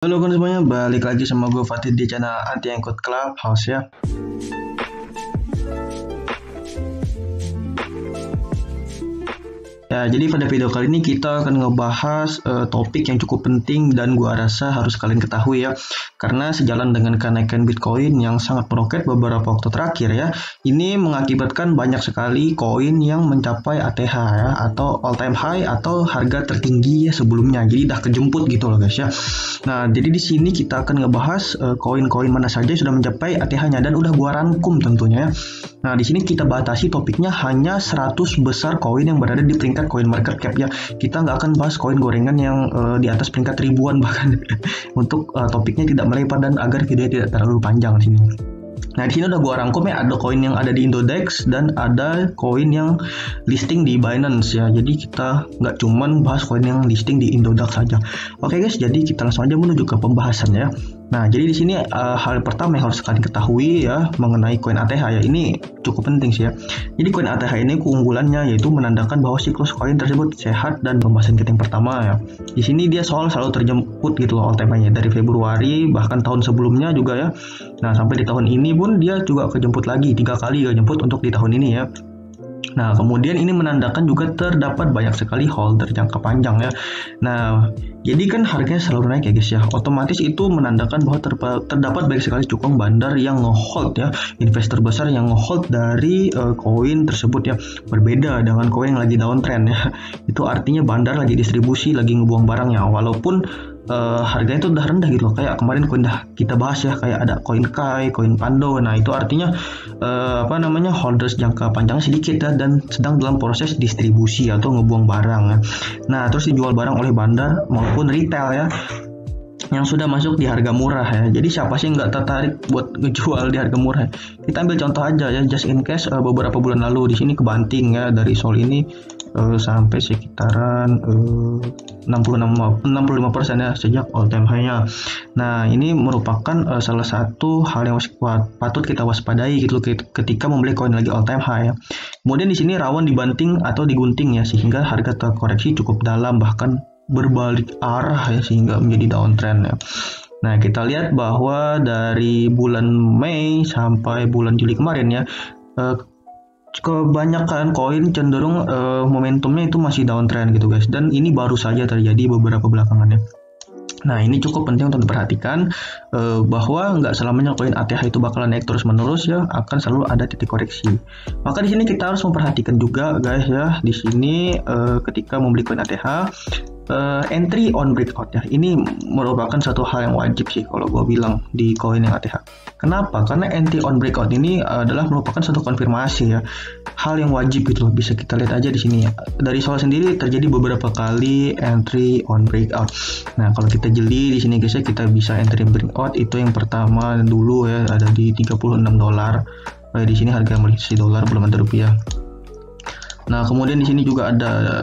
Halo kan semuanya, balik lagi sama gue Fatih di channel Anti Angkut Clubhouse ya. Ya, jadi pada video kali ini kita akan ngebahas topik yang cukup penting dan gua rasa harus kalian ketahui ya. Karena sejalan dengan kenaikan Bitcoin yang sangat meroket beberapa waktu terakhir ya, ini mengakibatkan banyak sekali koin yang mencapai ATH ya, atau all time high atau harga tertinggi ya sebelumnya. Jadi udah kejemput gitu loh guys ya. Nah, jadi di sini kita akan ngebahas koin-koin mana saja sudah mencapai ATH-nya dan udah gua rangkum tentunya ya. Nah, di sini kita batasi topiknya hanya 100 besar koin yang berada di peringkat koin market cap ya. Kita nggak akan bahas koin gorengan yang di atas peringkat ribuan bahkan. Untuk topiknya tidak melebar dan agar videonya tidak terlalu panjang di sini. Nah, di sini udah gua rangkum ya, ada koin yang ada di Indodex dan ada koin yang listing di Binance ya. Jadi kita nggak cuman bahas koin yang listing di Indodex saja. Oke guys, jadi kita langsung aja menuju ke pembahasan ya. Nah, jadi di sini hal pertama yang harus kalian ketahui ya mengenai koin ATH ya, ini cukup penting sih ya. Jadi koin ATH ini keunggulannya yaitu menandakan bahwa siklus koin tersebut sehat, dan pembahasan kita yang pertama ya. Di sini dia selalu terjemput gitu loh all time high-nya dari Februari bahkan tahun sebelumnya juga ya. Nah, sampai di tahun ini pun dia juga kejemput lagi 3 kali kejemput untuk di tahun ini ya. Nah, kemudian ini menandakan juga terdapat banyak sekali holder jangka panjang ya. Nah, jadi kan harganya selalu naik ya guys ya. Otomatis itu menandakan bahwa terdapat banyak sekali cukong bandar yang ngehold ya, investor besar yang ngehold dari koin tersebut ya. Berbeda dengan koin yang lagi downtrend ya. Itu artinya bandar lagi distribusi, lagi ngebuang barangnya. Walaupun harganya itu udah rendah gitu loh. Kayak kemarin koin dah kita bahas ya, kayak ada koin Kai, koin Pando. Nah, itu artinya holders jangka panjangnya sedikit ya, dan sedang dalam proses distribusi atau ngebuang barang ya. Nah, terus dijual barang oleh bandar maupun retail ya, yang sudah masuk di harga murah ya. Jadi siapa sih nggak tertarik buat ngejual di harga murah? Kita ambil contoh aja ya, just in case beberapa bulan lalu di sini kebanting ya, dari Sol ini sampai sekitaran 65% ya sejak all time high-nya. Nah, ini merupakan salah satu hal yang patut kita waspadai gitu ketika membeli koin lagi all time high ya. Kemudian di sini rawan dibanting atau digunting ya, sehingga harga terkoreksi cukup dalam bahkan berbalik arah ya, sehingga menjadi downtrend ya. Nah, kita lihat bahwa dari bulan Mei sampai bulan Juli kemarin ya, kebanyakan koin cenderung momentumnya itu masih downtrend gitu guys, dan ini baru saja terjadi beberapa belakangan ya. Nah, ini cukup penting untuk diperhatikan bahwa nggak selamanya koin ATH itu bakalan naik terus menerus ya, akan selalu ada titik koreksi. Maka di sini kita harus memperhatikan juga guys ya, di sini ketika membeli koin ATH, entry on breakout ya, ini merupakan satu hal yang wajib sih kalau gue bilang di koin yang ATH. Kenapa? Karena entry on breakout ini adalah merupakan satu konfirmasi ya, hal yang wajib gitu loh. Bisa kita lihat aja di sini ya, dari Sol sendiri terjadi beberapa kali entry on breakout. Nah, kalau kita jeli di sini guys ya, kita bisa entry breakout itu yang pertama dulu ya, ada di $36. Di sini harga masih dolar, belum ada rupiah. Nah, kemudian di sini juga ada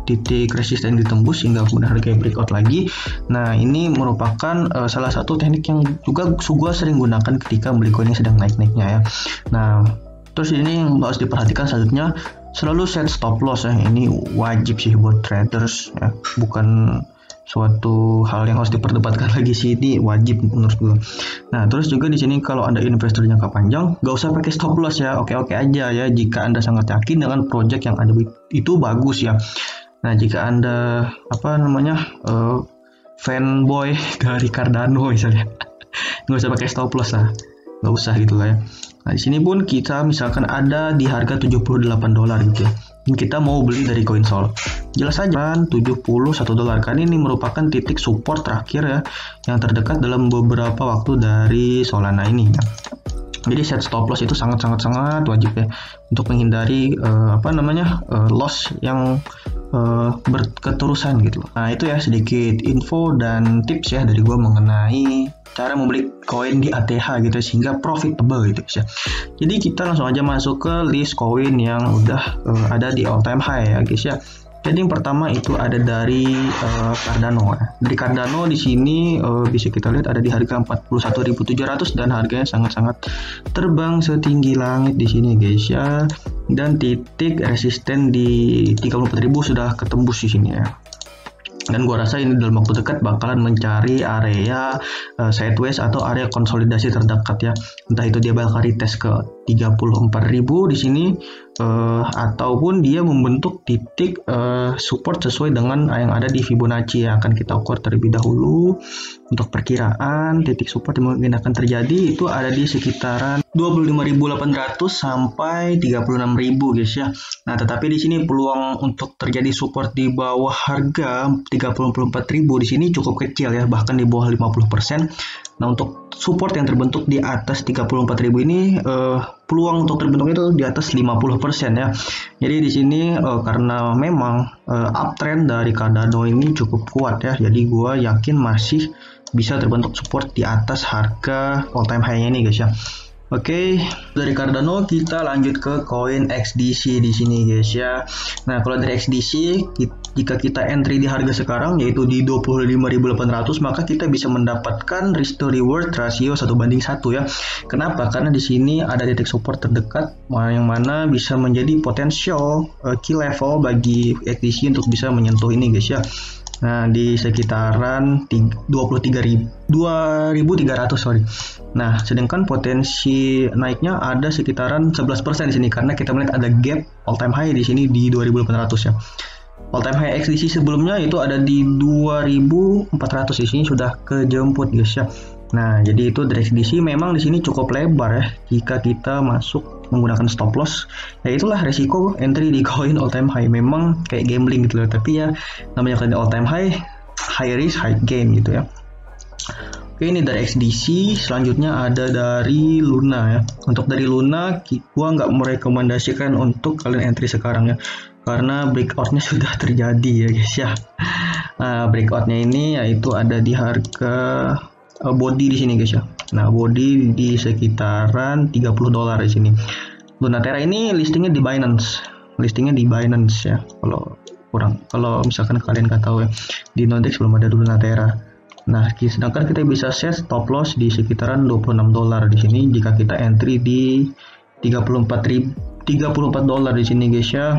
titik resisten ditembus hingga kemudian harga breakout lagi. Nah, ini merupakan salah satu teknik yang juga gue sering gunakan ketika beli koin yang sedang naik-naiknya ya. Nah, terus ini yang harus diperhatikan selanjutnya, selalu set stop loss ya. Ini wajib sih buat traders ya, bukan suatu hal yang harus diperdebatkan lagi sih, ini wajib menurut gue. Nah, terus juga di sini kalau Anda investor jangka panjang, gak usah pakai stop loss ya, oke-oke aja ya. Jika Anda sangat yakin dengan project yang ada itu bagus ya. Nah, jika Anda fanboy dari Cardano misalnya, gak usah pakai stop loss lah, gak usah gitu lah ya. Nah, di sini pun kita misalkan ada di harga $78 gitu ya, kita mau beli dari koin Sol, jelas saja $71 karena ini merupakan titik support terakhir ya, yang terdekat dalam beberapa waktu dari Solana ini ya. Jadi set stop loss itu sangat wajib ya, untuk menghindari loss yang berketerusan gitu. Nah, itu ya sedikit info dan tips ya dari gue mengenai cara membeli koin di ATH gitu, sehingga profitable gitu ya. Jadi kita langsung aja masuk ke list koin yang udah ada di all time high ya guys ya. Jadi yang pertama itu ada dari Cardano. Dari Cardano di sini bisa kita lihat ada di harga 41.700 dan harganya sangat-sangat terbang setinggi langit di sini guys ya. Dan titik resisten di 34.000 sudah ketembus di sini ya. Dan gua rasa ini dalam waktu dekat bakalan mencari area sideways atau area konsolidasi terdekat ya. Entah itu dia bakal retest ke 34.000 di sini ataupun dia membentuk titik support sesuai dengan yang ada di Fibonacci ya. Akan kita ukur terlebih dahulu. Untuk perkiraan titik support yang mungkin akan terjadi itu ada di sekitaran 25.800 sampai 36.000 guys ya. Nah, tetapi di sini peluang untuk terjadi support di bawah harga 34.000 di sini cukup kecil ya, bahkan di bawah 50%. Nah, untuk support yang terbentuk di atas 34.000 ini peluang untuk terbentuk itu di atas 50% ya. Jadi di sini karena memang uptrend dari Cardano ini cukup kuat ya. Jadi gua yakin masih bisa terbentuk support di atas harga all time high-nya ini guys ya. Oke, dari Cardano kita lanjut ke koin XDC di sini guys ya. Nah, kalau dari XDC jika kita entry di harga sekarang yaitu di 25.800 maka kita bisa mendapatkan risk to reward rasio 1:1 ya. Kenapa? Karena di sini ada titik support terdekat yang mana bisa menjadi potensial key level bagi XDC untuk bisa menyentuh ini guys ya. Nah, di sekitaran 23.300 sorry. Nah, sedangkan potensi naiknya ada sekitaran 11% di sini karena kita melihat ada gap all time high di sini di 2.800 ya. All time high XDC sebelumnya itu ada di 2.400 di sini sudah kejemput guys ya. Nah, jadi itu dari XDC memang di sini cukup lebar ya jika kita masuk menggunakan stop loss. Ya itulah resiko entry di koin all time high, memang kayak gambling gitu loh, tapi ya namanya koin all time high, high risk high gain gitu ya. Oke, ini dari XDC. Selanjutnya ada dari Luna ya. Untuk dari Luna gua nggak merekomendasikan untuk kalian entry sekarang ya, karena breakoutnya sudah terjadi ya guys ya. Nah, breakoutnya ini yaitu ada di harga body di sini guys ya. Nah, body di sekitaran $30 di sini. Lunaterra ini listingnya di Binance. Ya. Kalau misalkan kalian nggak tahu ya, di Nodex belum ada Lunaterra. Nah, sedangkan kita bisa set stop loss di sekitaran $26 di sini jika kita entry di $34 di sini guys ya.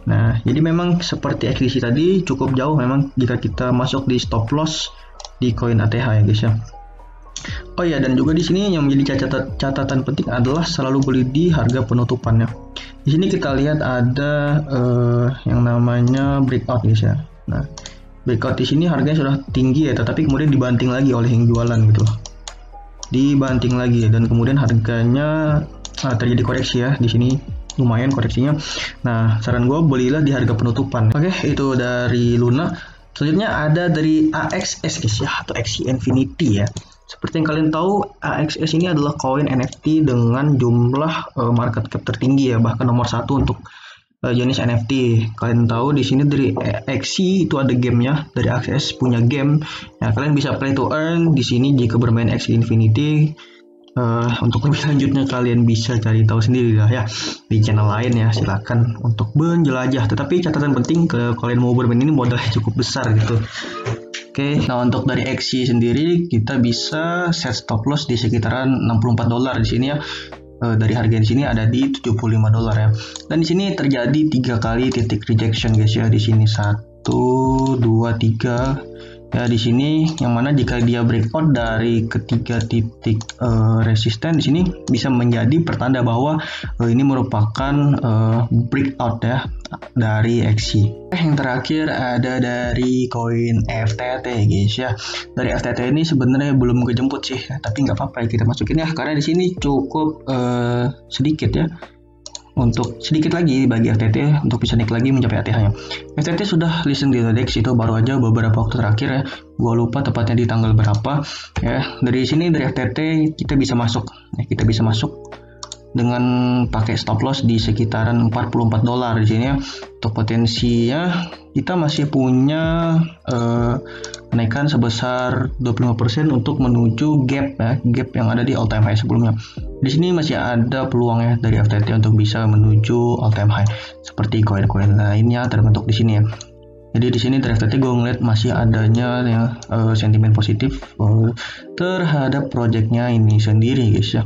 Nah, jadi memang seperti XDC tadi cukup jauh memang jika kita masuk di stop loss di koin ATH ya guys ya. Oh ya, dan juga di sini yang menjadi catatan penting adalah selalu beli di harga penutupannya. Di sini kita lihat ada yang namanya breakout guys ya. Nah, breakout di sini harganya sudah tinggi ya, tetapi kemudian dibanting lagi oleh yang jualan gitu loh. Dibanting lagi dan kemudian harganya terjadi koreksi ya di sini. Lumayan koreksinya. Nah, saran gue belilah di harga penutupan. Oke, itu dari Luna. Selanjutnya ada dari AXS guys ya, atau Axie Infinity ya. Seperti yang kalian tahu, AXS ini adalah koin NFT dengan jumlah market cap tertinggi ya, bahkan nomor 1 untuk jenis NFT. Kalian tahu di sini dari Axie itu ada gamenya, dari AXS punya game. Nah, kalian bisa play to earn di sini jika bermain Axie Infinity. Untuk lebih lanjutnya kalian bisa cari tahu sendiri lah ya di channel lain ya, silakan untuk menjelajah. Tetapi catatan penting kalau kalian mau bermain ini modalnya cukup besar gitu. Oke, nah untuk dari Axie sendiri kita bisa set stop loss di sekitaran $64 di sini ya. Dari harga di sini ada di $75 ya. Dan di sini terjadi 3 kali titik rejection guys ya. Di sini 1, 2, 3. Ya, di sini yang mana jika dia breakout dari ketiga titik resisten di sini bisa menjadi pertanda bahwa ini merupakan breakout ya dari Axie. Yang terakhir ada dari koin FTT guys ya. Dari FTT ini sebenarnya belum kejemput sih, tapi nggak apa-apa kita masukin ya karena di sini cukup sedikit ya. Untuk sedikit lagi bagi FTT untuk bisa naik lagi mencapai ATH-nya. FTT sudah listing di Nodex itu baru aja beberapa waktu terakhir ya. Gua lupa tepatnya di tanggal berapa ya. Dari sini dari FTT kita bisa masuk. Ya, kita bisa masuk dengan pakai stop loss di sekitaran $44 di sini ya. Untuk potensinya kita masih punya kenaikan sebesar 25% untuk menuju gap ya, gap yang ada di all time high sebelumnya. Di sini masih ada peluang ya dari FTT untuk bisa menuju all time high seperti koin-koin lainnya terbentuk di sini ya. Jadi di sini dari FTT gue ngeliat masih adanya ya, sentimen positif terhadap projectnya ini sendiri guys ya.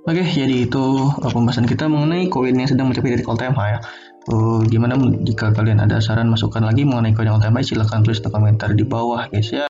Oke, jadi itu pembahasan kita mengenai koin yang sedang mencapai titik all time high ya. Gimana jika kalian ada saran masukan lagi mengenai koin yang otomatis, silahkan tulis di komentar di bawah guys ya.